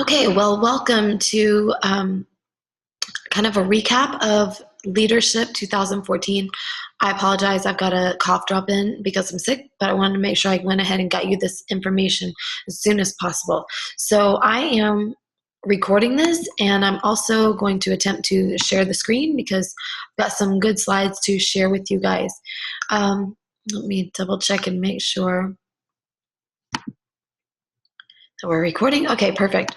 Okay, well, welcome to kind of a recap of Leadership 2014. I apologize, I've got a cough drop in because I'm sick, but I wanted to make sure I went ahead and got you this information as soon as possible. So I am recording this, and I'm also going to attempt to share the screen because I've got some good slides to share with you guys. Let me double check and make sure that we're recording. Okay, perfect.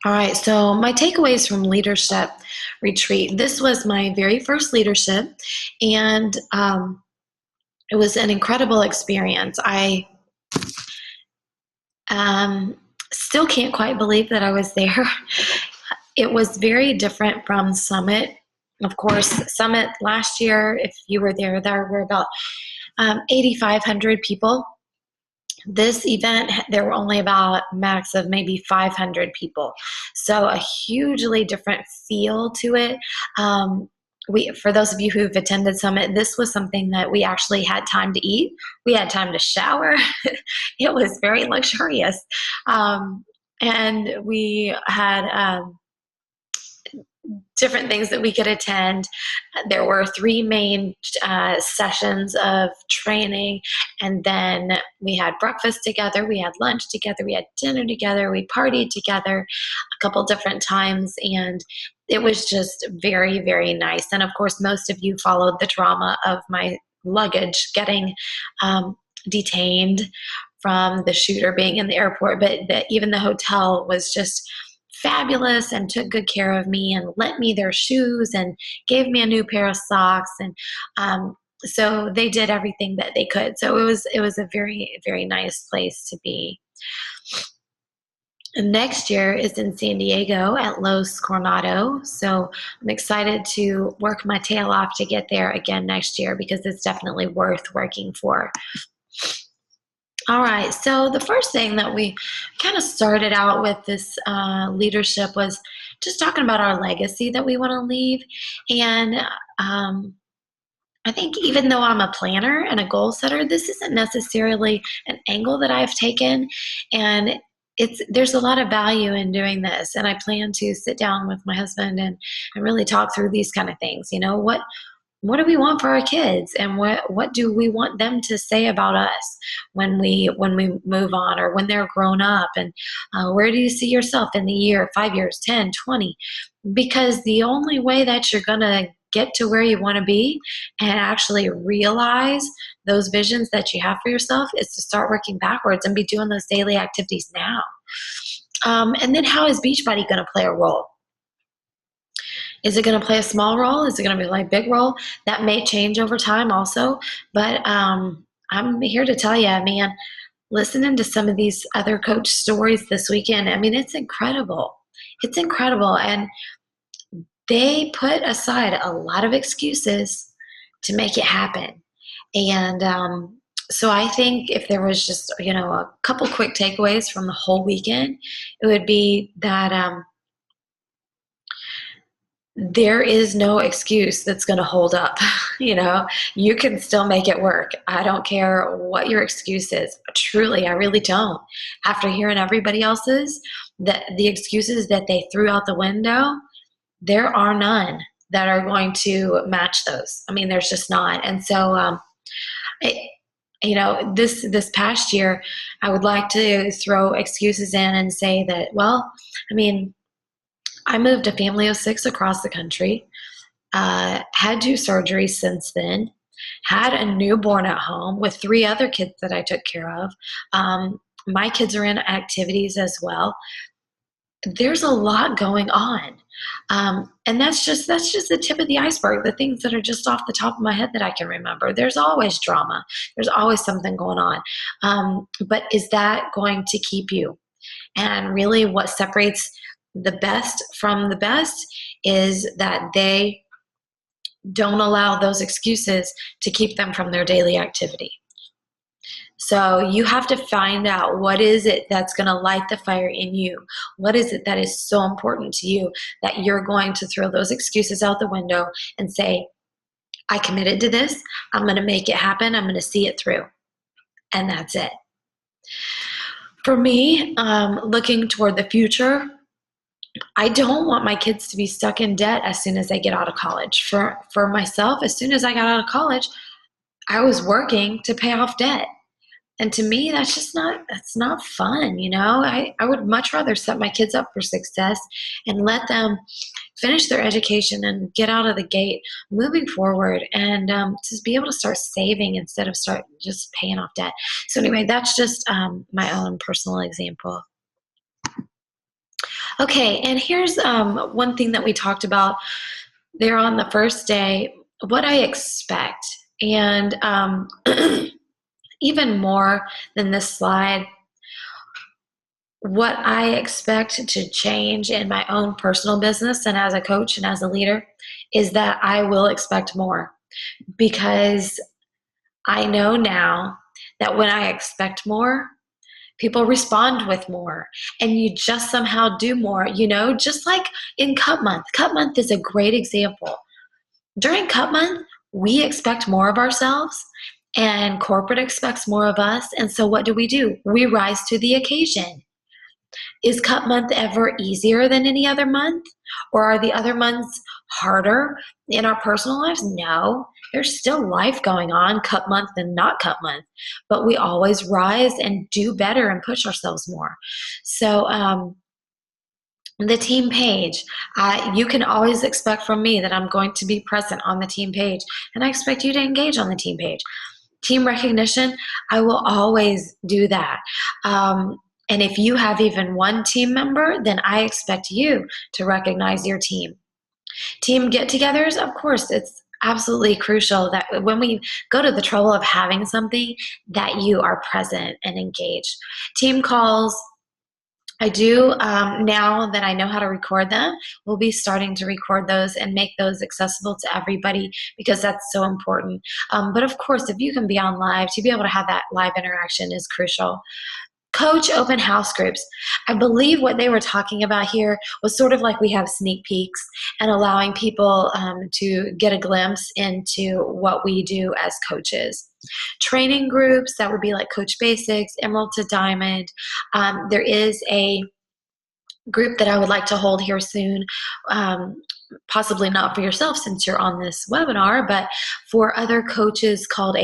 All right, so my takeaways from leadership retreat. This was my very first leadership, and it was an incredible experience. I still can't quite believe that I was there. It was very different from Summit. Of course, Summit last year, if you were there were about 8,500 people. This event, there were only about max of maybe 500 people. So a hugely different feel to it. For those of you who've attended Summit, this was something that we actually had time to eat. We had time to shower. It was very luxurious. And we had different things that we could attend. There were three main sessions of training, and then we had breakfast together, we had lunch together, we had dinner together, we partied together a couple different times, and it was just very, very nice. And of course, most of you followed the drama of my luggage getting detained from the shooter being in the airport, but even the hotel was just fabulous and took good care of me and lent me their shoes and gave me a new pair of socks, and so they did everything that they could. So it was a very, very nice place to be. And next year is in San Diego at Los Coronado, so I'm excited to work my tail off to get there again next year because it's definitely worth working for. All right, so the first thing that we kind of started out with this leadership was just talking about our legacy that we want to leave. And I think even though I'm a planner and a goal setter, this isn't necessarily an angle that I've taken. And there's a lot of value in doing this. And I plan to sit down with my husband and really talk through these kind of things. You know, what do we want for our kids, and what do we want them to say about us when we move on or when they're grown up, and where do you see yourself in the year 5 years, 10, 20? Because the only way that you're going to get to where you want to be and actually realize those visions that you have for yourself is to start working backwards and be doing those daily activities now. And then how is Beachbody going to play a role? Is it going to play a small role? Is it going to be like a big role? That may change over time also. But I'm here to tell you, man, listening to some of these other coach stories this weekend, I mean, it's incredible. It's incredible. And they put aside a lot of excuses to make it happen. And so I think if there was just, a couple quick takeaways from the whole weekend, it would be that there is no excuse that's going to hold up. You can still make it work. I don't care what your excuse is. Truly, I really don't. After hearing everybody else's, the excuses that they threw out the window, there are none that are going to match those. I mean, there's just not. And so, this past year, I would like to throw excuses in and say that, well, I mean, I moved a family of 6 across the country, had 2 surgeries since then, had a newborn at home with 3 other kids that I took care of. My kids are in activities as well. There's a lot going on. And that's just the tip of the iceberg, the things that are just off the top of my head that I can remember. There's always drama. There's always something going on. But is that going to keep you? And really what separates the best from the best is that they don't allow those excuses to keep them from their daily activity. So you have to find out what is it that's going to light the fire in you. What is it that is so important to you that you're going to throw those excuses out the window and say, I committed to this. I'm going to make it happen. I'm going to see it through. And that's it. For me, looking toward the future, I don't want my kids to be stuck in debt as soon as they get out of college. For myself, as soon as I got out of college, I was working to pay off debt. And to me, that's not fun, you know? I would much rather set my kids up for success and let them finish their education and get out of the gate moving forward, and just be able to start saving instead of start just paying off debt. So anyway, that's just my own personal example. Okay, and here's one thing that we talked about there on the first day, what I expect. And even more than this slide, what I expect to change in my own personal business and as a coach and as a leader is that I will expect more, because I know now that when I expect more, people respond with more, and you just somehow do more, you know, just like in Cup Month. Cup Month is a great example. During Cup Month, we expect more of ourselves, and corporate expects more of us. And so what do? We rise to the occasion. Is Cup Month ever easier than any other month? Or are the other months harder in our personal lives? No. There's still life going on, Cup Month and not Cup Month. But we always rise and do better and push ourselves more. So, the team page, you can always expect from me that I'm going to be present on the team page, and I expect you to engage on the team page. Team recognition, I will always do that. And if you have even one team member, then I expect you to recognize your team. Team get-togethers, of course, it's absolutely crucial that when we go to the trouble of having something, that you are present and engaged. Team calls, I do, now that I know how to record them, we'll be starting to record those and make those accessible to everybody, because that's so important. But of course, if you can be on live, to be able to have that live interaction is crucial. Coach open house groups. I believe what they were talking about here was sort of like we have sneak peeks and allowing people to get a glimpse into what we do as coaches. Training groups, that would be like Coach Basics, Emerald to Diamond. There is a group that I would like to hold here soon, possibly not for yourself since you're on this webinar, but for other coaches, called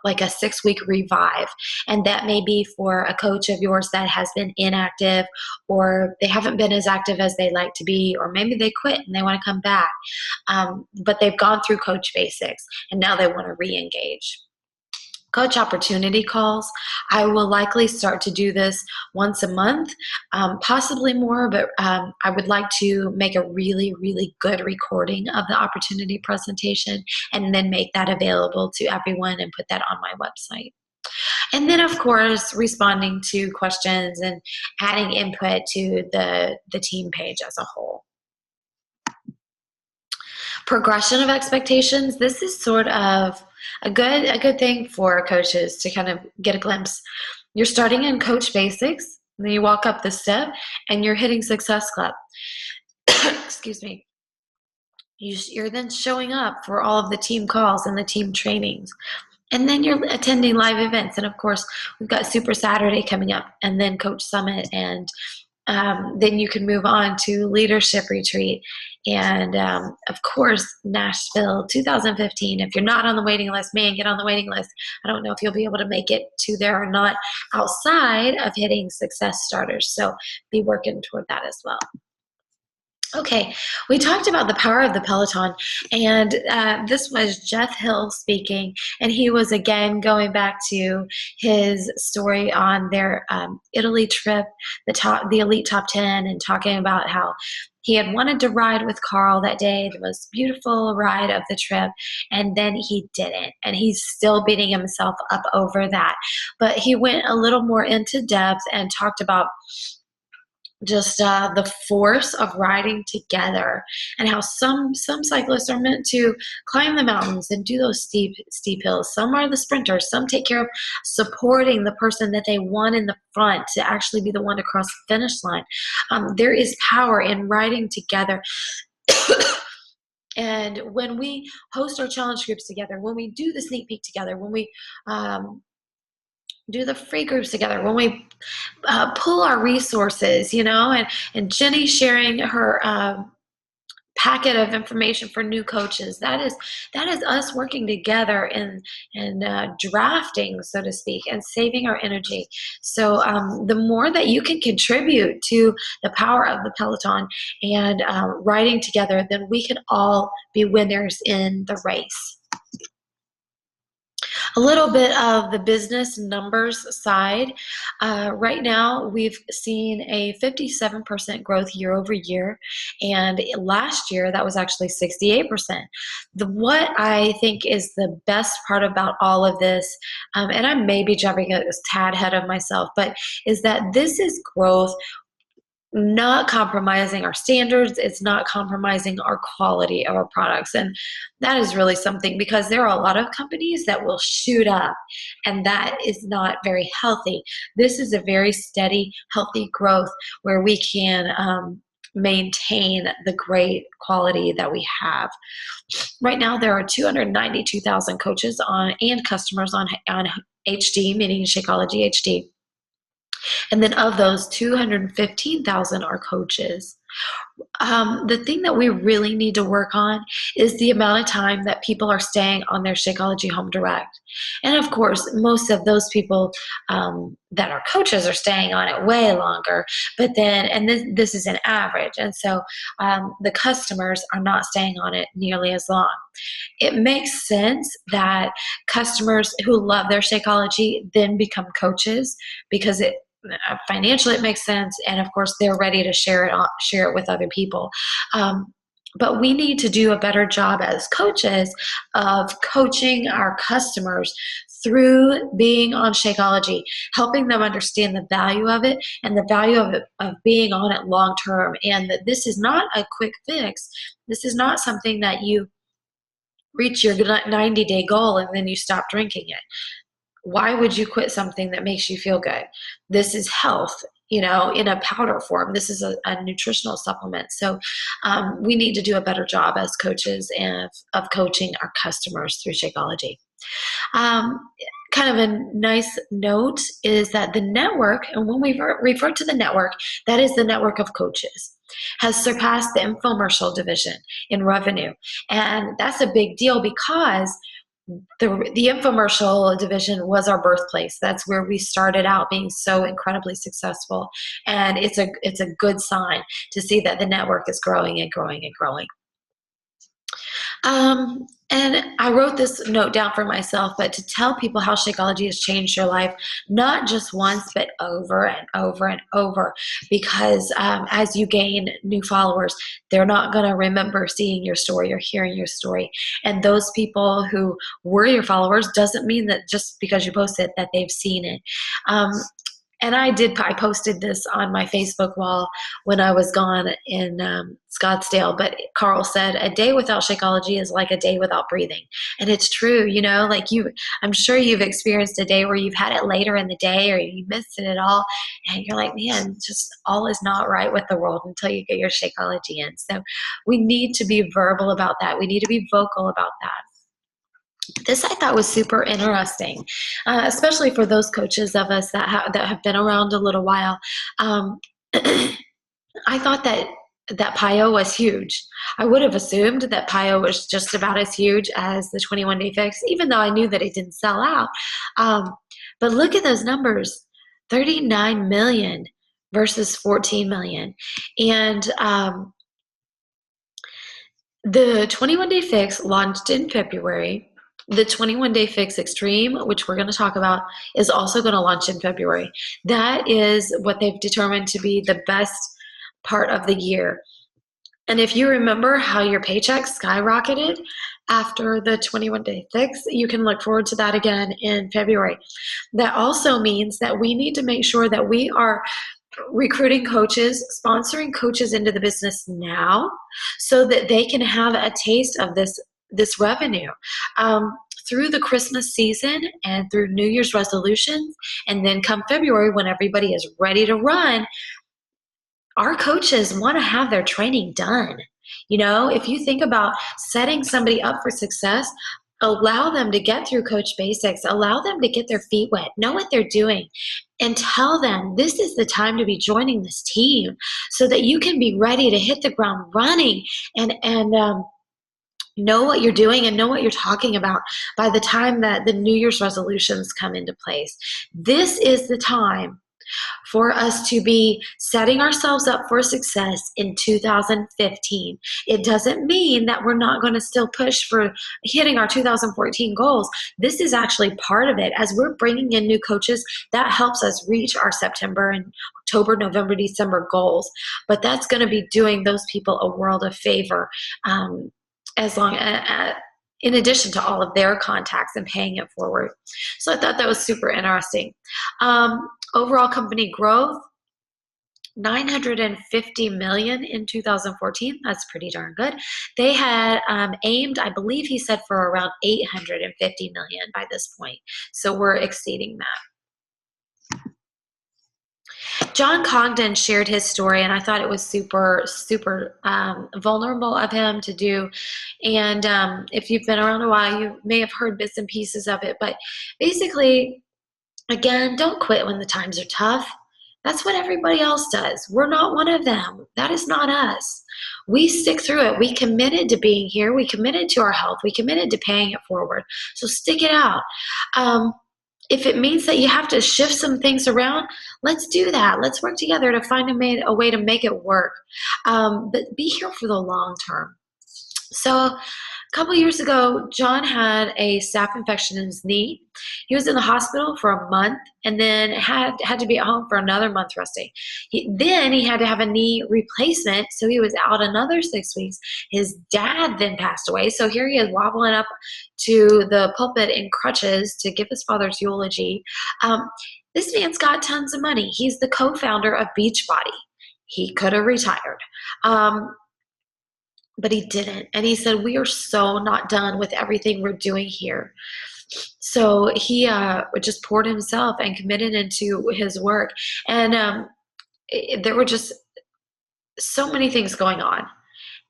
like a 6-week revive. And that may be for a coach of yours that has been inactive, or they haven't been as active as they like to be, or maybe they quit and they want to come back. But they've gone through Coach Basics and now they want to re-engage. Coach opportunity calls. I will likely start to do this once a month, possibly more, but I would like to make a really, really good recording of the opportunity presentation and then make that available to everyone and put that on my website. And then, of course, responding to questions and adding input to the team page as a whole. Progression of expectations. This is sort of a good thing for coaches to kind of get a glimpse. You're starting in Coach Basics, and then you walk up the step and you're hitting Success Club. Excuse me. You're then showing up for all of the team calls and the team trainings. And then you're attending live events. And of course, we've got Super Saturday coming up, and then Coach Summit, and then you can move on to Leadership Retreat. And of course, Nashville 2015. If you're not on the waiting list, man, get on the waiting list. I don't know if you'll be able to make it to there or not outside of hitting Success Starters. So be working toward that as well. Okay, we talked about the power of the Peloton, and this was Jeff Hill speaking, and he was again going back to his story on their Italy trip, the Elite Top 10, and talking about how he had wanted to ride with Carl that day, the most beautiful ride of the trip, and then he didn't, and he's still beating himself up over that. But he went a little more into depth and talked about just the force of riding together, and how some cyclists are meant to climb the mountains and do those steep hills. Some are the sprinters. Some take care of supporting the person that they want in the front to actually be the one to cross the finish line. There is power in riding together. And when we host our challenge groups together, when we do the sneak peek together, when we do the free groups together, when we pull our resources, and Jenny sharing her packet of information for new coaches. That is us working together and drafting, so to speak, and saving our energy. So the more that you can contribute to the power of the Peloton and riding together, then we can all be winners in the race. A little bit of the business numbers side. Right now, we've seen a 57% growth year over year, and last year that was actually 68%. What I think is the best part about all of this, and I may be jumping a tad ahead of myself, but is that this is growth not compromising our standards. It's not compromising our quality of our products. And that is really something, because there are a lot of companies that will shoot up, and that is not very healthy. This is a very steady, healthy growth where we can maintain the great quality that we have. Right now, there are 292,000 coaches and customers on HD, meaning Shakeology HD. And then of those, 215,000 are coaches. The thing that we really need to work on is the amount of time that people are staying on their Shakeology Home Direct. And of course, most of those people that are coaches are staying on it way longer. But then, and this is an average. And so the customers are not staying on it nearly as long. It makes sense that customers who love their Shakeology then become coaches, because financially it makes sense, and of course they're ready to share it with other people. But we need to do a better job as coaches of coaching our customers through being on Shakeology, helping them understand the value of it and the value of being on it long term, and that this is not a quick fix. This is not something that you reach your 90-day goal and then you stop drinking it. Why would you quit something that makes you feel good? This is health, in a powder form. This is a nutritional supplement. So we need to do a better job as coaches of coaching our customers through Shakeology. Kind of a nice note is that the network, and when we refer to the network, that is the network of coaches, has surpassed the infomercial division in revenue. And that's a big deal, because the infomercial division was our birthplace. That's where we started out being so incredibly successful. And it's a good sign to see that the network is growing and growing and growing. And I wrote this note down for myself, but to tell people how Shakeology has changed your life, not just once, but over and over and over, because as you gain new followers, they're not going to remember seeing your story or hearing your story. And those people who were your followers doesn't mean that just because you posted that they've seen it. And I posted this on my Facebook wall when I was gone in Scottsdale, but Carl said, a day without Shakeology is like a day without breathing. And it's true, I'm sure you've experienced a day where you've had it later in the day or you missed it at all. And you're like, man, just all is not right with the world until you get your Shakeology in. So we need to be verbal about that. We need to be vocal about that. This I thought was super interesting, especially for those coaches of us that have been around a little while. I thought that PIO was huge. I would have assumed that PIO was just about as huge as the 21-day fix, even though I knew that it didn't sell out. But look at those numbers, 39 million versus 14 million. And the 21-day fix launched in February. The 21-day fix extreme, which we're going to talk about, is also going to launch in February. That is what they've determined to be the best part of the year. And if you remember how your paycheck skyrocketed after the 21-day fix, you can look forward to that again in February. That also means that we need to make sure that we are recruiting coaches, sponsoring coaches into the business now, so that they can have a taste of this revenue through the Christmas season and through New Year's resolutions. And then come February, when everybody is ready to run, our coaches want to have their training done. If you think about setting somebody up for success, Allow them to get through Coach Basics, allow them to get their feet wet, know what they're doing, and tell them this is the time to be joining this team so that you can be ready to hit the ground running and know what you're doing and know what you're talking about by the time that the New Year's resolutions come into place. This is the time for us to be setting ourselves up for success in 2015. It doesn't mean that we're not going to still push for hitting our 2014 goals. This is actually part of it. As we're bringing in new coaches, that helps us reach our September and October, November, December goals. But that's going to be doing those people a world of favor, as long as in addition to all of their contacts and paying it forward. So I thought that was super interesting. Overall company growth, 950 million in 2014. That's pretty darn good. They had aimed, I believe he said, for around 850 million by this point. So we're exceeding that. John Congdon shared his story, and I thought it was super, super vulnerable of him to do. And if you've been around a while, you may have heard bits and pieces of it. But basically, again, don't quit when the times are tough. That's what everybody else does. We're not one of them. That is not us. We stick through it. We committed to being here. We committed to our health. We committed to paying it forward. So stick it out. If it means that you have to shift some things around, let's do that. Let's work together to find a way to make it work. But be here for the long term. So a couple years ago, John had a staph infection in his knee. He was in the hospital for a month and then had to be at home for another month resting. Then he had to have a knee replacement, so he was out another 6 weeks. His dad then passed away, so here he is wobbling up to the pulpit in crutches to give his father's eulogy. This man's got tons of money. He's the co-founder of Beachbody. He could have retired. But he didn't. And he said, we are so not done with everything we're doing here. So he just poured himself and committed into his work. And there were just so many things going on.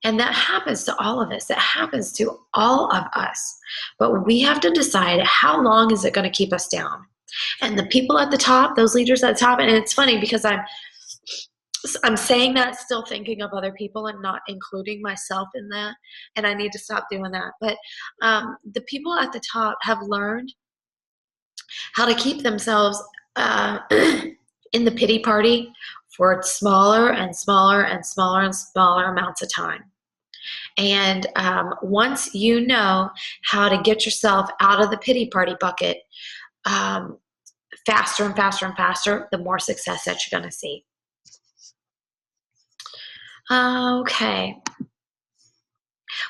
And that happens to all of us. That happens to all of us. But we have to decide, how long is it going to keep us down? And the people at the top, those leaders at the top, and it's funny because I'm saying that still thinking of other people and not including myself in that, and I need to stop doing that. But the people at the top have learned how to keep themselves in the pity party for smaller and smaller and smaller and smaller amounts of time. And once you know how to get yourself out of the pity party bucket, faster and faster and faster, the more success that you're going to see. Okay.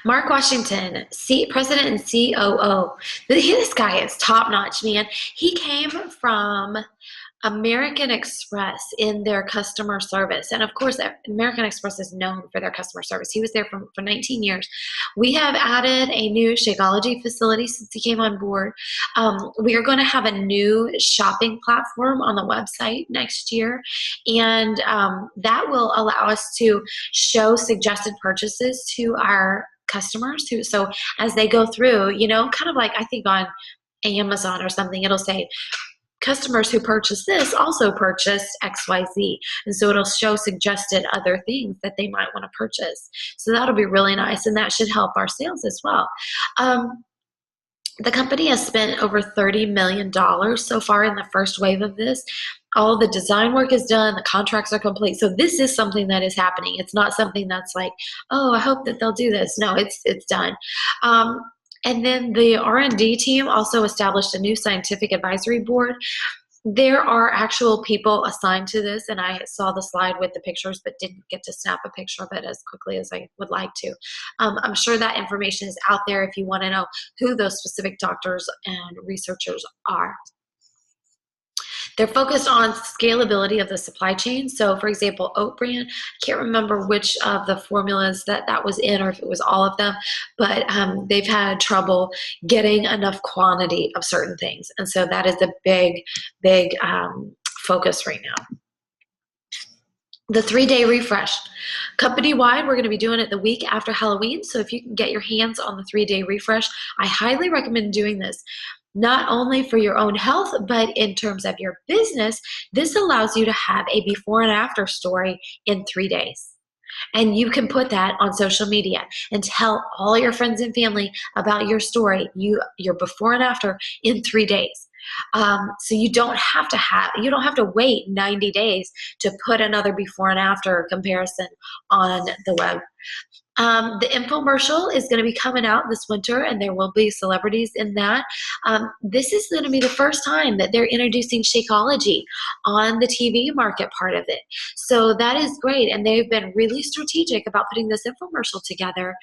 Mark Washington, President and COO. This guy is top notch, man. He came from American Express in their customer service. And of course, American Express is known for their customer service. He was there for 19 years. We have added a new Shakeology facility since he came on board. We are going to have a new shopping platform on the website next year. And that will allow us to show suggested purchases to our customers so as they go through, kind of like I think on Amazon or something, it'll say customers who purchase this also purchased XYZ. And so it'll show suggested other things that they might want to purchase. So that'll be really nice, and that should help our sales as well. The company has spent over $30 million so far in the first wave of this. All the design work is done. The contracts are complete. So this is something that is happening. It's not something that's like, oh, I hope that they'll do this. No, it's done. And then the R&D team also established a new scientific advisory board. There are actual people assigned to this, and I saw the slide with the pictures, but didn't get to snap a picture of it as quickly as I would like to. I'm sure that information is out there if you want to know who those specific doctors and researchers are. They're focused on scalability of the supply chain. So for example, Oat Bran, I can't remember which of the formulas that was in or if it was all of them, but they've had trouble getting enough quantity of certain things. And so that is a big focus right now. The 3-day refresh. Company-wide, we're gonna be doing it the week after Halloween, so if you can get your hands on the 3-day refresh, I highly recommend doing this. Not only for your own health, but in terms of your business, this allows you to have a before and after story in 3 days. And you can put that on social media and tell all your friends and family about your story, your before and after in 3 days. So you don't have to wait 90 days to put another before and after comparison on the web. The infomercial is going to be coming out this winter, and there will be celebrities in that. This is going to be the first time that they're introducing Shakeology on the TV market part of it. So that is great, and they've been really strategic about putting this infomercial together.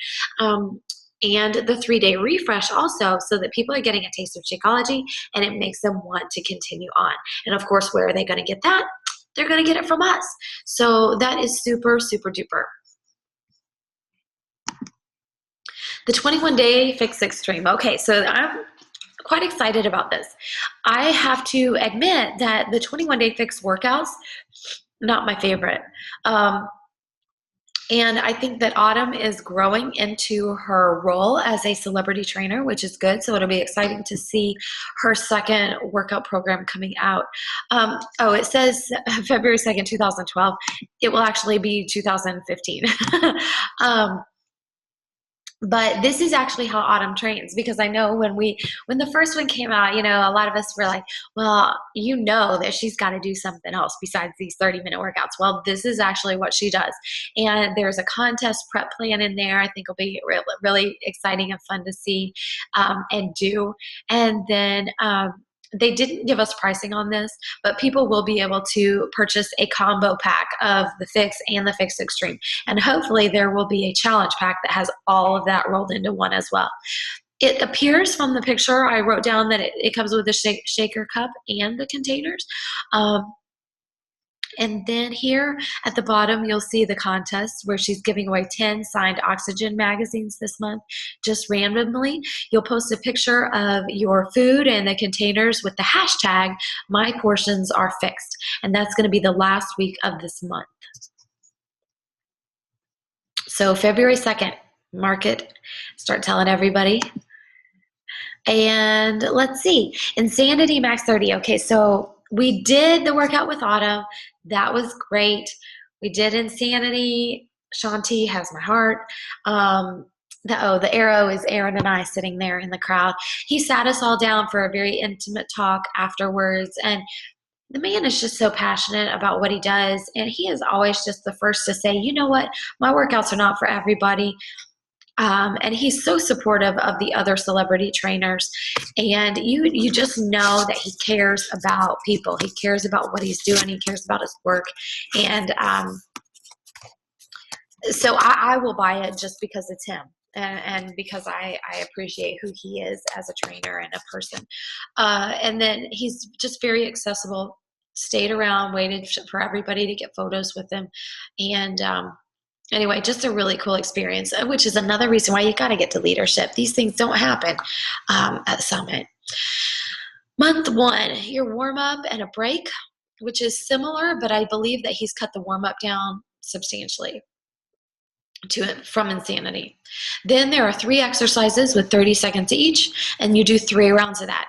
And the 3-day refresh also, so that people are getting a taste of Shakeology, and it makes them want to continue on. And of course, where are they going to get that? They're going to get it from us. So that is super, super duper. The 21-day fix extreme. Okay, so I'm quite excited about this. I have to admit that the 21-day fix workouts, not my favorite. And I think that Autumn is growing into her role as a celebrity trainer, which is good. So it'll be exciting to see her second workout program coming out. It says February 2nd, 2012. It will actually be 2015. But this is actually how Autumn trains, because I know when the first one came out, a lot of us were like, well, that she's got to do something else besides these 30-minute workouts. Well, this is actually what she does. And there's a contest prep plan in there. I think will be really, really exciting and fun to see and do. And then they didn't give us pricing on this, but people will be able to purchase a combo pack of the Fix and the Fix Extreme. And hopefully there will be a challenge pack that has all of that rolled into one as well. It appears from the picture, I wrote down that it comes with a shaker cup and the containers. And then here at the bottom, you'll see the contest where she's giving away 10 signed Oxygen magazines this month, just randomly. You'll post a picture of your food and the containers with the hashtag, "My portions are fixed." And that's going to be the last week of this month. So February 2nd, mark it, start telling everybody. And let's see, Insanity Max 30. Okay, so we did the workout with Autumn. That was great. We did Insanity. Shanti has my heart. The arrow is Aaron and I sitting there in the crowd. He sat us all down for a very intimate talk afterwards. And the man is just so passionate about what he does. And he is always just the first to say, you know what, my workouts are not for everybody. And he's so supportive of the other celebrity trainers, and you just know that he cares about people. He cares about what he's doing. He cares about his work, and so I will buy it just because it's him, and because I appreciate who he is as a trainer and a person. And then he's just very accessible. Stayed around, waited for everybody to get photos with him, and anyway, just a really cool experience, which is another reason why you got to get to leadership. These things don't happen at Summit. Month 1, your warm-up and a break, which is similar, but I believe that he's cut the warm-up down substantially from Insanity. Then there are 3 exercises with 30 seconds each, and you do 3 rounds of that.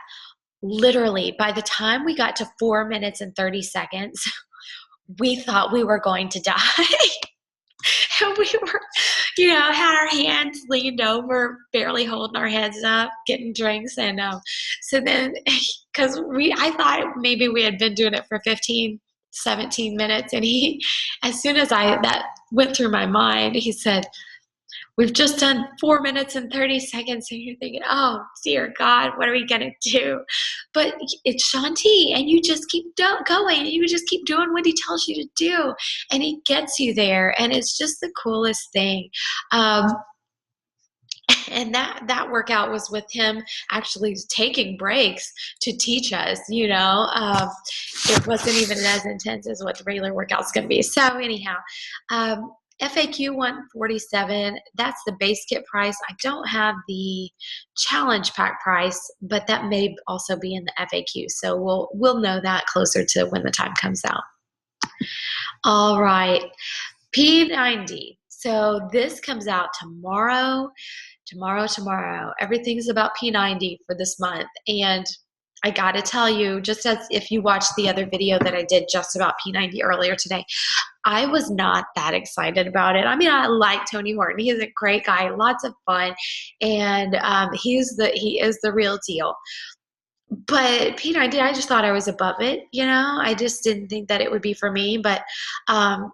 Literally, by the time we got to 4 minutes and 30 seconds, we thought we were going to die. And we were, had our hands leaned over, barely holding our heads up, getting drinks. And so then, because I thought maybe we had been doing it for 15, 17 minutes. And as soon as that went through my mind, he said, "We've just done 4 minutes and 30 seconds. And you're thinking, oh, dear God, what are we going to do? But it's Shanti, and you just keep going, and you just keep doing what he tells you to do. And he gets you there. And it's just the coolest thing. And that workout was with him actually taking breaks to teach us, it wasn't even as intense as what the regular workout's going to be. So anyhow, FAQ 147, that's the base kit price. I don't have the challenge pack price, but that may also be in the FAQ. So we'll know that closer to when the time comes out. All right. P90. So this comes out tomorrow. Tomorrow. Everything's about P90 for this month. And I gotta tell you, just as if you watched the other video that I did just about P90 earlier today, I was not that excited about it. I mean, I like Tony Horton. He is a great guy, lots of fun, and he is the real deal. But P90, I just thought I was above it. I just didn't think that it would be for me. But um,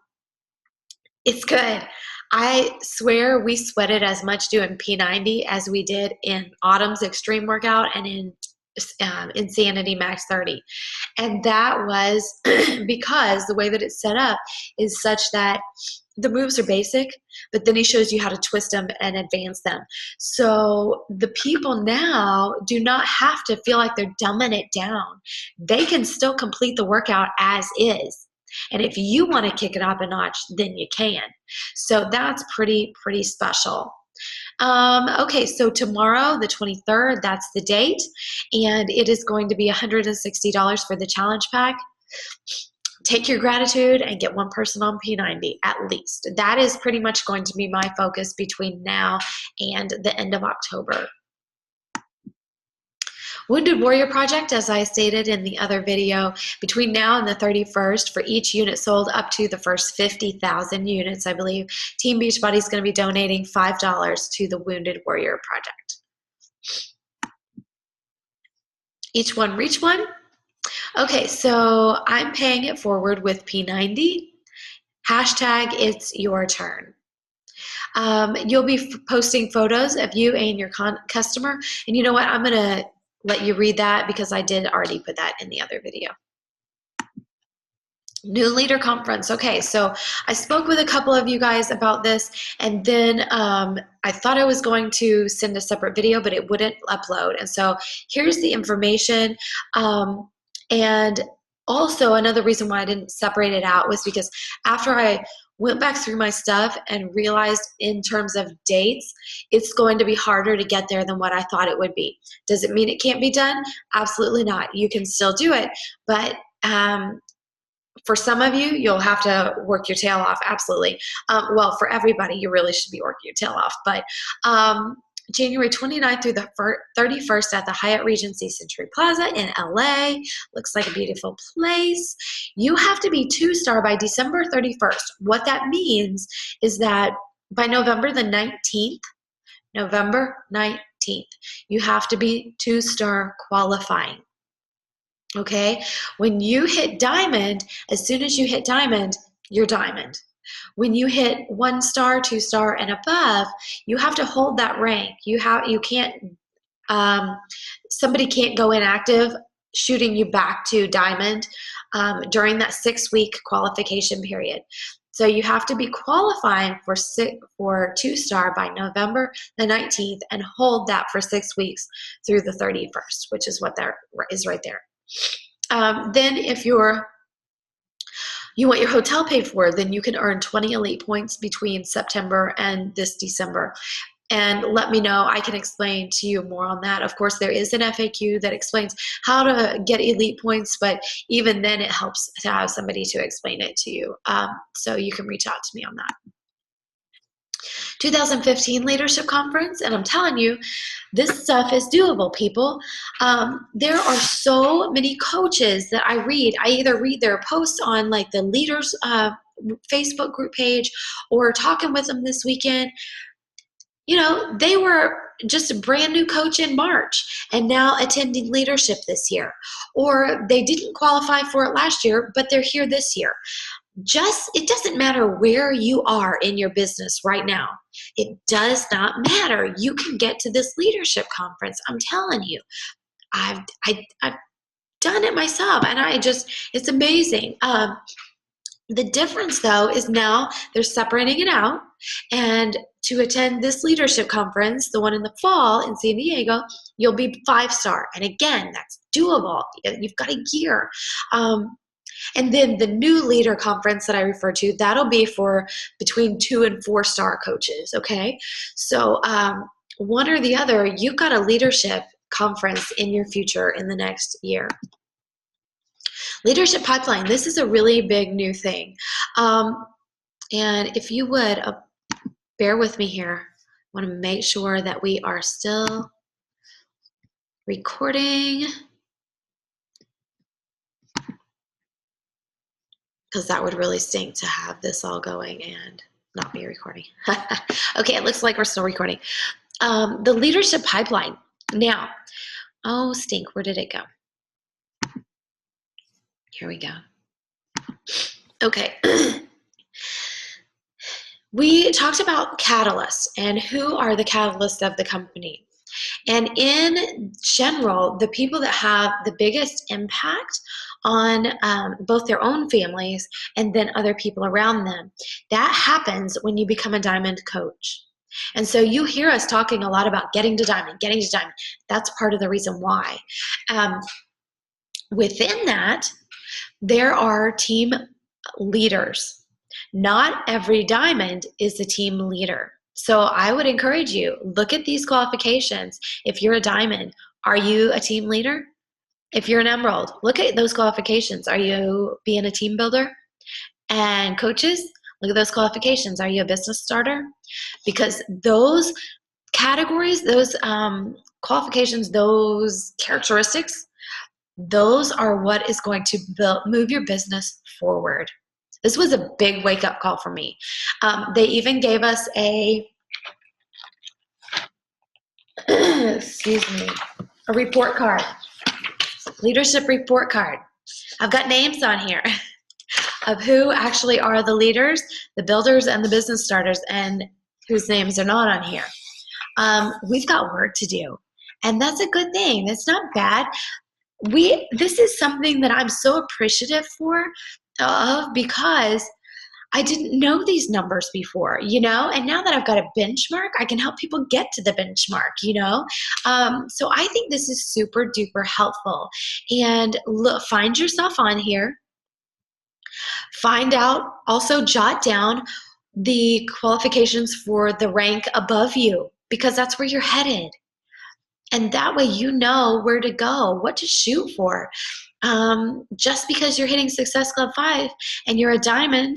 it's good. I swear we sweated as much doing P90 as we did in Autumn's Extreme Workout and in Insanity Max 30. And that was because the way that it's set up is such that the moves are basic, but then he shows you how to twist them and advance them. So the people now do not have to feel like they're dumbing it down. They can still complete the workout as is. And if you want to kick it up a notch, then you can. So that's pretty special. Okay, so tomorrow, the 23rd, that's the date, and it is going to be $160 for the challenge pack. Take your gratitude and get one person on P90 at least. That is pretty much going to be my focus between now and the end of October. Wounded Warrior Project, as I stated in the other video, between now and the 31st, for each unit sold up to the first 50,000 units, I believe, Team Beachbody is going to be donating $5 to the Wounded Warrior Project. Each one reach one. Okay, so I'm paying it forward with P90. Hashtag it's your turn. You'll be posting photos of you and your customer. And you know what? I'm going to let you read that because I did already put that in the other video. New Leader Conference. Okay, so I spoke with a couple of you guys about this, and then I thought I was going to send a separate video, but it wouldn't upload. And so here's the information. And also another reason why I didn't separate it out was because after I went back through my stuff and realized in terms of dates, it's going to be harder to get there than what I thought it would be. Does it mean it can't be done? Absolutely not. You can still do it, but for some of you, you'll have to work your tail off, absolutely. Well, for everybody, you really should be working your tail off. But January 29th through the 31st at the Hyatt Regency Century Plaza in LA. Looks like a beautiful place. You have to be 2-star by December 31st. What that means is that by November the 19th, you have to be 2-star qualifying. Okay, when you hit diamond, as soon as you hit diamond, you're diamond. When you hit 1-star, 2-star, and above, you have to hold that rank. You can't. Somebody can't go inactive, shooting you back to diamond during that 6-week qualification period. So you have to be qualifying for 2-star by November the 19th and hold that for 6 weeks through the 31st, which is what that is right there. Then if you want your hotel paid for, then you can earn 20 elite points between September and this December. And let me know, I can explain to you more on that. Of course, there is an FAQ that explains how to get elite points, but even then it helps to have somebody to explain it to you. So you can reach out to me on that. 2015 Leadership Conference, and I'm telling you, this stuff is doable, people. There are so many coaches that I read. I either read their posts on like the leaders Facebook group page or talking with them this weekend. You know, they were just a brand new coach in March and now attending leadership this year. Or they didn't qualify for it last year, but they're here this year. It doesn't matter where you are in your business right now. It does not matter. You can get to this leadership conference. I'm telling you, I've done it myself, and it's amazing. The difference, though, is now they're separating it out, and to attend this leadership conference, the one in the fall in San Diego, you'll be 5-star. And again, that's doable. You've got a year. And then the new leader conference that I refer to, that'll be for between 2 and 4-star coaches, okay? So one or the other, you've got a leadership conference in your future in the next year. Leadership pipeline, this is a really big new thing. And if you would, bear with me here. I want to make sure that we are still recording, because that would really stink to have this all going and not be recording. Okay, it looks like we're still recording. The leadership pipeline. Now, oh, stink, where did it go? Here we go. Okay. We talked about catalysts and who are the catalysts of the company. And in general, the people that have the biggest impact on both their own families and then other people around them, that happens when you become a diamond coach. And so you hear us talking a lot about getting to diamond, getting to diamond. That's part of the reason why. Within that, there are team leaders. Not every diamond is a team leader. So I would encourage you, look at these qualifications. If you're a diamond, are you a team leader? If you're an emerald, look at those qualifications. Are you being a team builder? And coaches, look at those qualifications. Are you a business starter? Because those categories, those qualifications, those characteristics, those are what is going to move your business forward. This was a big wake-up call for me. They even gave us a, excuse me, a report card, leadership report card. I've got names on here of who actually are the leaders, the builders, and the business starters, and whose names are not on here. We've got work to do, and that's a good thing. That's not bad. This is something that I'm so appreciative of, because I didn't know these numbers before, and now that I've got a benchmark, I can help people get to the benchmark. So I think this is super duper helpful. And look, find yourself on here. Find out, also jot down the qualifications for the rank above you, because that's where you're headed. And that way you know where to go, what to shoot for. Just because you're hitting Success Club 5 and you're a diamond,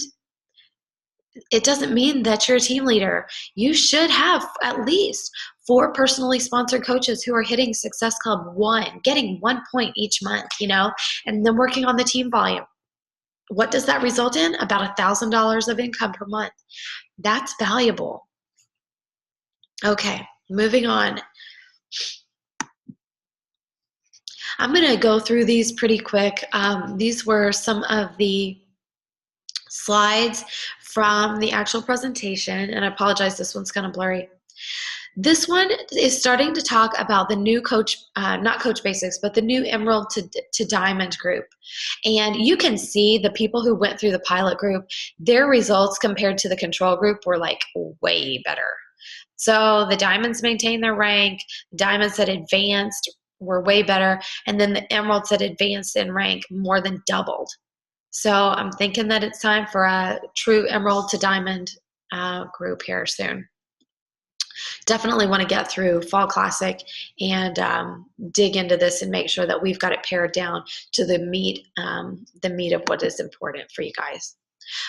it doesn't mean that you're a team leader. You should have at least 4 personally sponsored coaches who are hitting Success Club 1, getting 1 point each month, and then working on the team volume. What does that result in? About $1,000 of income per month. That's valuable. Okay, moving on. I'm going to go through these pretty quick. These were some of the slides from the actual presentation, and I apologize, this one's kind of blurry. This one is starting to talk about the new coach, not Coach Basics, but the new Emerald to Diamond group. And you can see the people who went through the pilot group, their results compared to the control group were like way better. So the diamonds maintained their rank, diamonds that advanced were way better, and then the emeralds that advanced in rank more than doubled. So I'm thinking that it's time for a true emerald to diamond group here soon. Definitely want to get through Fall Classic and dig into this and make sure that we've got it pared down to the meat of what is important for you guys.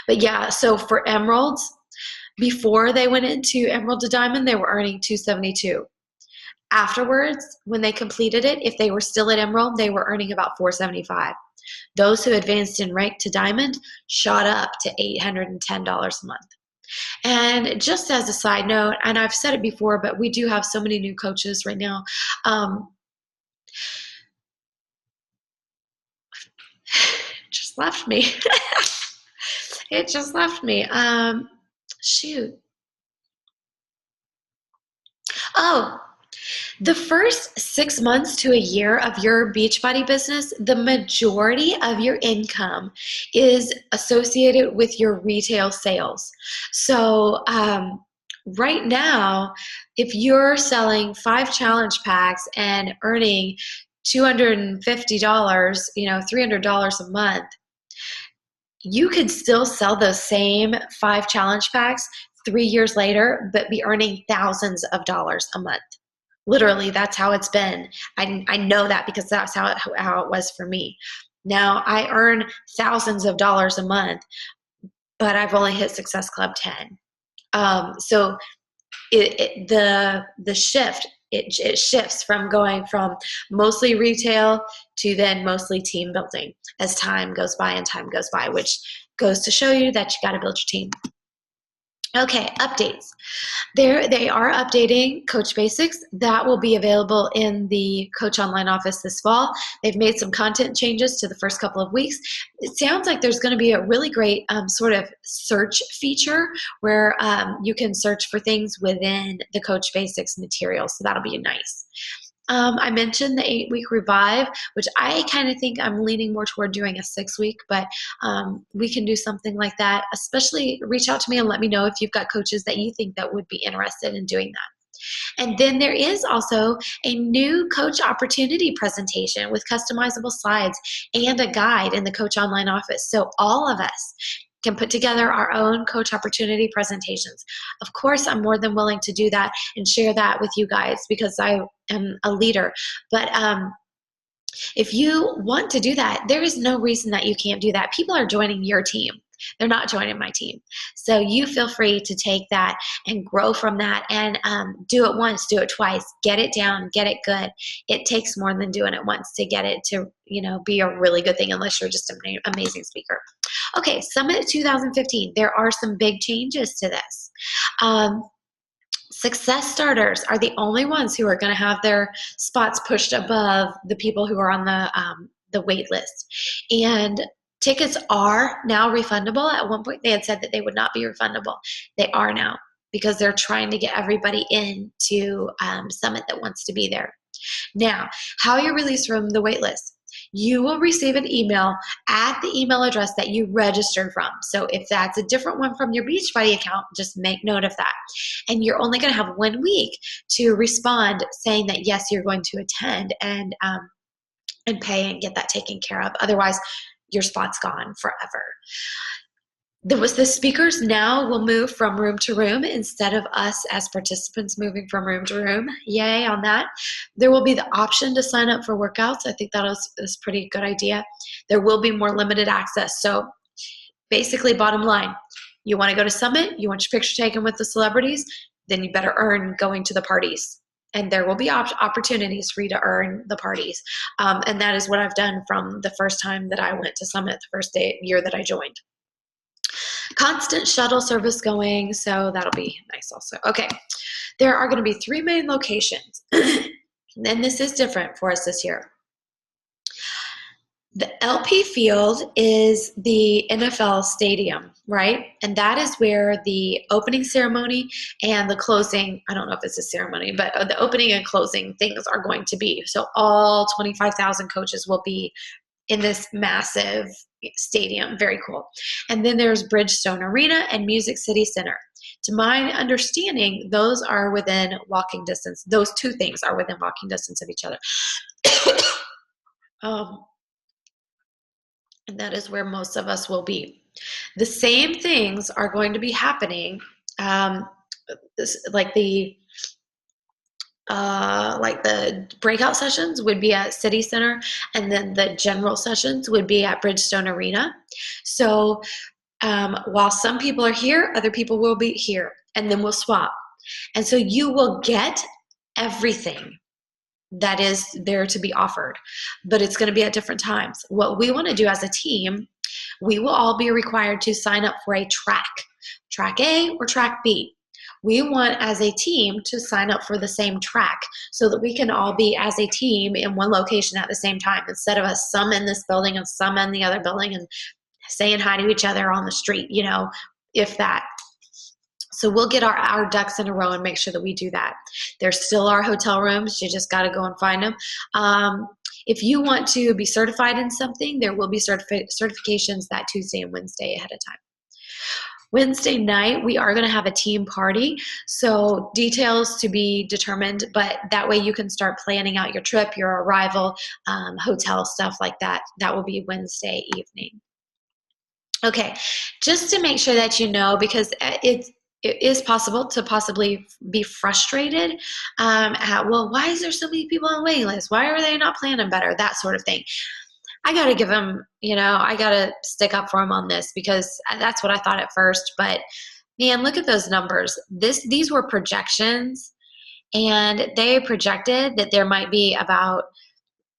But yeah, so for emeralds, before they went into emerald to diamond, they were earning $272. Afterwards, when they completed it, if they were still at emerald, they were earning about $475. Those who advanced in rank to diamond shot up to $810 a month. And just as a side note, and I've said it before, but we do have so many new coaches right now. Just left me. It just left me. Shoot. Oh, the first 6 months to a year of your Beachbody business, the majority of your income is associated with your retail sales. So right now, if you're selling 5 challenge packs and earning $250, $300 a month, you could still sell those same 5 challenge packs 3 years later, but be earning thousands of dollars a month. Literally, that's how it's been. I know that because that's how it was for me. Now, I earn thousands of dollars a month, but I've only hit Success Club 10. So the shift, it shifts from going from mostly retail to then mostly team building as time goes by and time goes by, which goes to show you that you got to build your team. Okay, updates. They are updating Coach Basics. That will be available in the Coach Online office this fall. They've made some content changes to the first couple of weeks. It sounds like there's going to be a really great sort of search feature where you can search for things within the Coach Basics material. So that'll be nice. I mentioned the 8-week revive, which I kind of think I'm leaning more toward doing a 6-week, but we can do something like that. Especially reach out to me and let me know if you've got coaches that you think that would be interested in doing that. And then there is also a new coach opportunity presentation with customizable slides and a guide in the Coach Online office. So all of us can put together our own coach opportunity presentations. Of course, I'm more than willing to do that and share that with you guys because I am a leader. But if you want to do that, there is no reason that you can't do that. People are joining your team. They're not joining my team. So you feel free to take that and grow from that and do it once, do it twice, get it down, get it good. It takes more than doing it once to get it to, be a really good thing unless you're just an amazing speaker. Okay, Summit 2015. There are some big changes to this. Success starters are the only ones who are going to have their spots pushed above the people who are on the wait list. And tickets are now refundable. At one point, they had said that they would not be refundable. They are now because they're trying to get everybody into Summit that wants to be there. Now, how you're released from the wait list. You will receive an email at the email address that you registered from. So if that's a different one from your Beachbody account, just make note of that. And you're only going to have 1 week to respond saying that, yes, you're going to attend and pay and get that taken care of. Otherwise, your spot's gone forever. The speakers now will move from room to room instead of us as participants moving from room to room. Yay on that. There will be the option to sign up for workouts. I think that is a pretty good idea. There will be more limited access. So basically, bottom line, you want to go to Summit, you want your picture taken with the celebrities, then you better earn going to the parties. And there will be opportunities for you to earn the parties. And that is what I've done from the first time that I went to Summit, the first year that I joined. Constant shuttle service going, so that'll be nice also. Okay, there are going to be 3 main locations, and this is different for us this year. The LP field is the NFL stadium, right? And that is where the opening ceremony and the closing, I don't know if it's a ceremony, but the opening and closing things are going to be. So all 25,000 coaches will be in this massive stadium. Very cool. And then there's Bridgestone Arena and Music City Center. To my understanding, those are within walking distance. Those 2 things are within walking distance of each other. And that is where most of us will be. The same things are going to be happening, like the breakout sessions would be at City Center, and then the general sessions would be at Bridgestone Arena. So while some people are here, other people will be here, and then we'll swap. And so you will get everything that is there to be offered, but it's going to be at different times. What we want to do as a team, we will all be required to sign up for a track A or track B. We want as a team to sign up for the same track so that we can all be as a team in one location at the same time, instead of us some in this building and some in the other building and saying hi to each other on the street, if that. So we'll get our ducks in a row and make sure that we do that. There still are hotel rooms. You just got to go and find them. If you want to be certified in something, there will be certifications that Tuesday and Wednesday ahead of time. Wednesday night, we are going to have a team party. So details to be determined, but that way you can start planning out your trip, your arrival, hotel stuff like that. That will be Wednesday evening. Okay, just to make sure that you know, because it is possible to possibly be frustrated at, well, why is there so many people on the waiting list? Why are they not planning better? That sort of thing. I got to give him, I got to stick up for him on this because that's what I thought at first. But man, look at those numbers. These were projections, and they projected that there might be about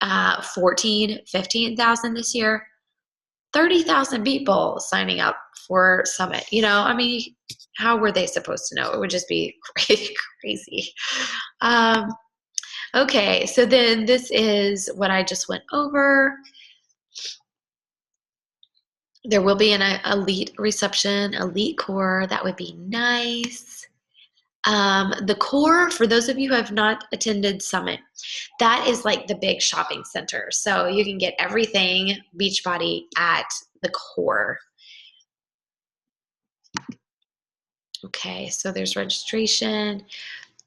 15,000 this year. 30,000 people signing up for Summit. I mean, how were they supposed to know? It would just be crazy. Um, okay, so then this is what I just went over. There will be an elite reception, elite core. That would be nice. The core, for those of you who have not attended Summit, that is like the big shopping center. So you can get everything Beachbody at the core. Okay, so there's registration.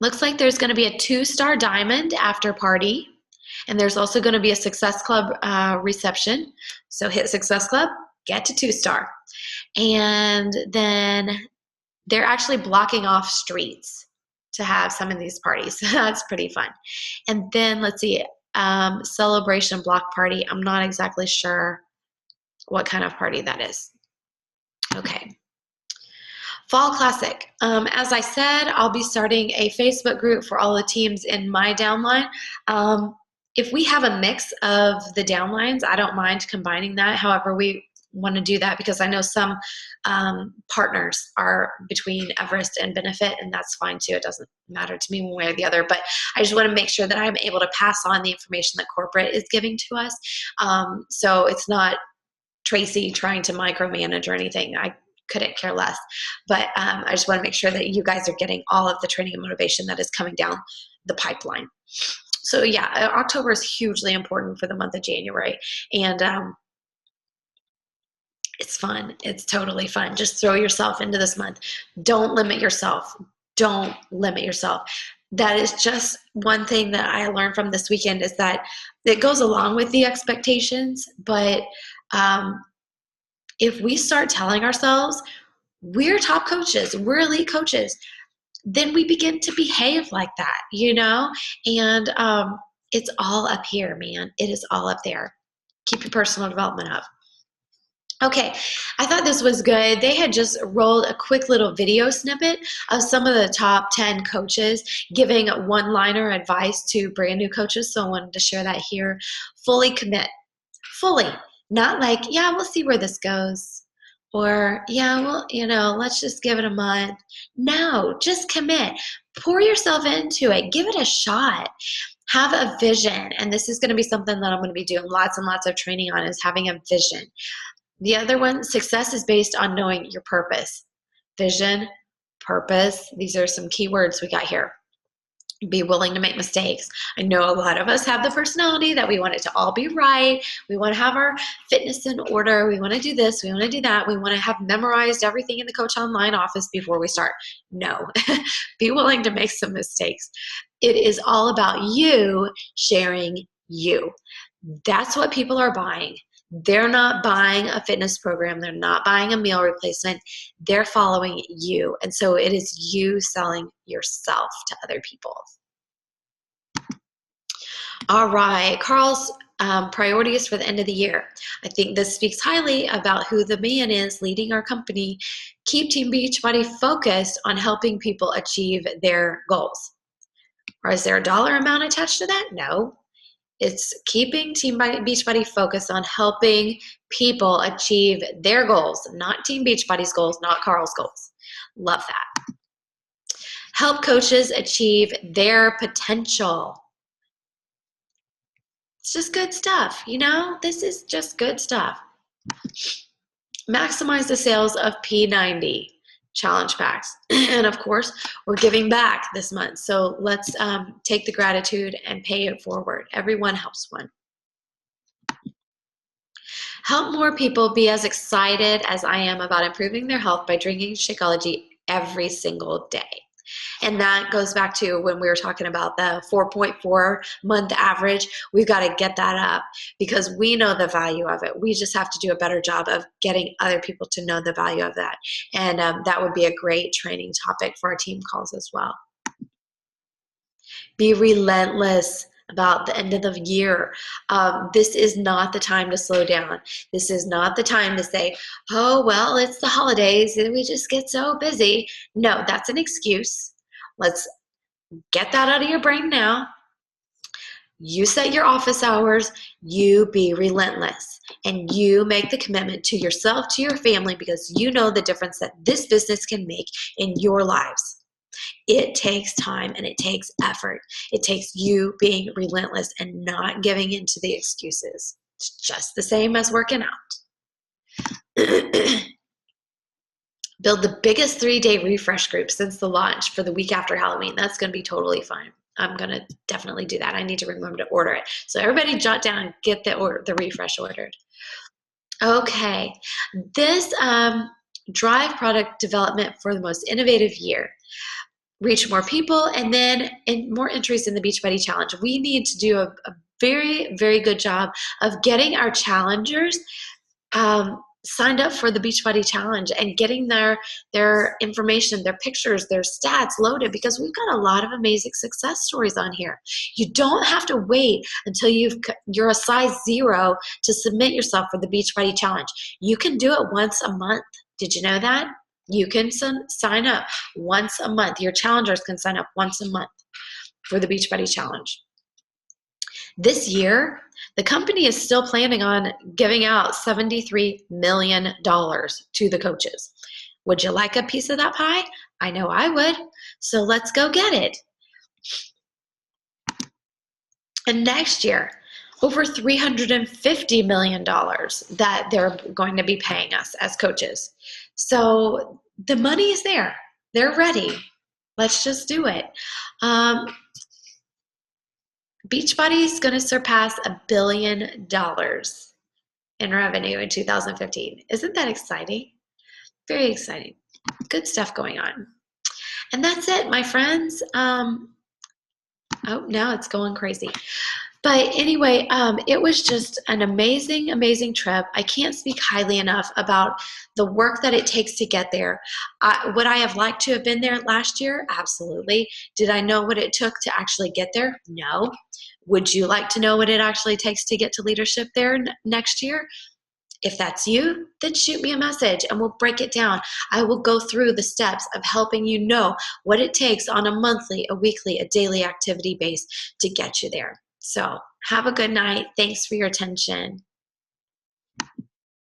Looks like there's going to be a 2-star diamond after party. And there's also going to be a Success Club reception. So hit Success Club, get to 2-star. And then they're actually blocking off streets to have some of these parties. That's pretty fun. And then let's see, celebration block party. I'm not exactly sure what kind of party that is. Okay. Fall Classic. As I said, I'll be starting a Facebook group for all the teams in my downline. If we have a mix of the downlines, I don't mind combining that. However, we want to do that because I know some partners are between Everest and Benefit, and that's fine too. It doesn't matter to me one way or the other, but I just want to make sure that I'm able to pass on the information that corporate is giving to us. So it's not Traci trying to micromanage or anything. I couldn't care less. But I just want to make sure that you guys are getting all of the training and motivation that is coming down the pipeline. So yeah, October is hugely important for the month of January. And it's fun. It's totally fun. Just throw yourself into this month. Don't limit yourself. Don't limit yourself. That is just one thing that I learned from this weekend, is that it goes along with the expectations, but if we start telling ourselves we're top coaches, we're elite coaches, then we begin to behave like that, and it's all up here, man. It is all up there. Keep your personal development up. Okay, I thought this was good. They had just rolled a quick little video snippet of some of the top 10 coaches giving one-liner advice to brand new coaches, so I wanted to share that here. Fully commit. Fully. Not like, yeah, we'll see where this goes. Or, yeah, well, let's just give it a month. No, just commit. Pour yourself into it. Give it a shot. Have a vision. And this is going to be something that I'm going to be doing lots and lots of training on, is having a vision. The other one, success is based on knowing your purpose. Vision, purpose. These are some key words we got here. Be willing to make mistakes. I know a lot of us have the personality that we want it to all be right. We want to have our fitness in order. We want to do this. We want to do that. We want to have memorized everything in the Coach Online office before we start. No, be willing to make some mistakes. It is all about you sharing you. That's what people are buying. They're not buying a fitness program. They're not buying a meal replacement. They're following you. And so it is you selling yourself to other people. All right, Carl's priorities for the end of the year. I think this speaks highly about who the man is leading our company. Keep Team Beachbody focused on helping people achieve their goals. Or is there a dollar amount attached to that? No. It's keeping Team Beachbody focused on helping people achieve their goals, not Team Beachbody's goals, not Carl's goals. Love that. Help coaches achieve their potential. It's just good stuff, This is just good stuff. Maximize the sales of P90 challenge packs. And of course, we're giving back this month. So let's take the gratitude and pay it forward. Everyone helps one. Help more people be as excited as I am about improving their health by drinking Shakeology every single day. And that goes back to when we were talking about the 4.4 month average. We've got to get that up because we know the value of it. We just have to do a better job of getting other people to know the value of that. And that would be a great training topic for our team calls as well. Be relentless about the end of the year. This is not the time to slow down. This is not the time to say, oh, well, it's the holidays and we just get so busy. No, that's an excuse. Let's get that out of your brain now. You set your office hours, you be relentless, and you make the commitment to yourself, to your family, because you know the difference that this business can make in your lives. It takes time and it takes effort. It takes you being relentless and not giving in to the excuses. It's just the same as working out. Build the biggest 3-day refresh group since the launch for the week after Halloween. That's going to be totally fine. I'm going to definitely do that. I need to remember to order it. So everybody jot down, get the refresh ordered. Okay. This drive product development for the most innovative year. Reach more people, and then more entries in the Beachbody Challenge. We need to do a very, very good job of getting our challengers signed up for the Beachbody Challenge and getting their information, their pictures, their stats loaded, because we've got a lot of amazing success stories on here. You don't have to wait until you're a size 0 to submit yourself for the Beachbody Challenge. You can do it once a month. Did you know that? You can sign up once a month. Your challengers can sign up once a month for the Beachbody Challenge. This year, the company is still planning on giving out $73 million to the coaches. Would you like a piece of that pie? I know I would. So let's go get it. And next year, over $350 million that they're going to be paying us as coaches. So the money is there. They're ready. Let's just do it. Beachbody is going to surpass $1 billion in revenue in 2015. Isn't that exciting? Very exciting. Good stuff going on. And that's it, my friends. Oh, now it's going crazy. But anyway, it was just an amazing, amazing trip. I can't speak highly enough about the work that it takes to get there. Would I have liked to have been there last year? Absolutely. Did I know what it took to actually get there? No. Would you like to know what it actually takes to get to leadership there next year? If that's you, then shoot me a message and we'll break it down. I will go through the steps of helping you know what it takes on a monthly, a weekly, a daily activity base to get you there. So have a good night. Thanks for your attention.